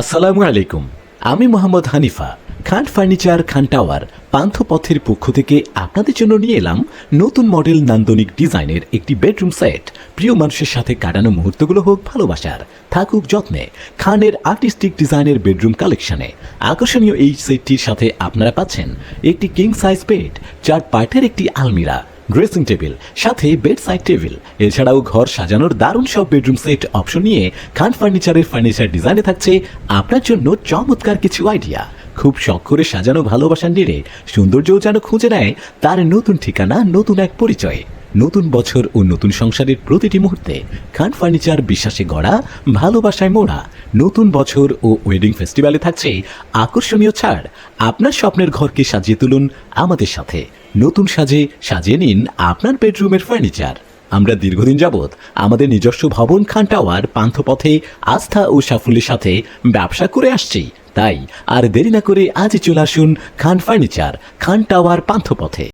আসসালামু আলাইকুম। আমি মোহাম্মদ হানিফা। খান ফার্নিচার, খান টাওয়ার, পান্থপথের পক্ষ থেকে আপনাদের জন্য নিয়ে এলাম নতুন মডেল নান্দনিক ডিজাইনের একটি বেডরুম সেট। প্রিয় মানুষের সাথে কাটানো মুহূর্তগুলো হোক ভালোবাসার, থাকুক যত্নে। খানের আর্টিস্টিক ডিজাইনের বেডরুম কালেকশনে আকর্ষণীয় এই সেটটির সাথে আপনারা পাচ্ছেন একটি কিং সাইজ বেড, 4 পার্টের একটি আলমিরা, ড্রেসিং টেবিল, সাথে বেড সাইড টেবিল। এছাড়াও ঘর সাজানোর দারুণ সব বেডরুম সেট অপশন নিয়ে খান ফার্নিচারের ফার্নিচার ডিজাইনে থাকছে আপনার জন্য চমৎকার কিছু আইডিয়া। খুব শখ করে সাজানো ভালোবাসার নিড়ে সৌন্দর্যও যেন খুঁজে নেয় তার নতুন ঠিকানা, নতুন এক পরিচয়। নতুন বছর ও নতুন সংসারের প্রতিটি মুহূর্তে খান ফার্নিচার বিশ্বাসে গড়া, ভালোবাসায় মোড়া। নতুন বছর ও ওয়েডিং ফেস্টিভ্যালে থাকছে আকর্ষণীয় ছাড়। আপনার স্বপ্নের ঘরকে সাজিয়ে তুলুন আমাদের সাথে। নতুন সাজে সাজিয়ে নিন আপনার বেডরুমের ফার্নিচার। আমরা দীর্ঘদিন যাবৎ আমাদের নিজস্ব ভবন খান টাওয়ার পান্থপথে আস্থা ও সাফল্যের সাথে ব্যবসা করে আসছি। তাই আর দেরি না করে আজই চলে আসুন খান ফার্নিচার, খান টাওয়ার, পান্থপথে।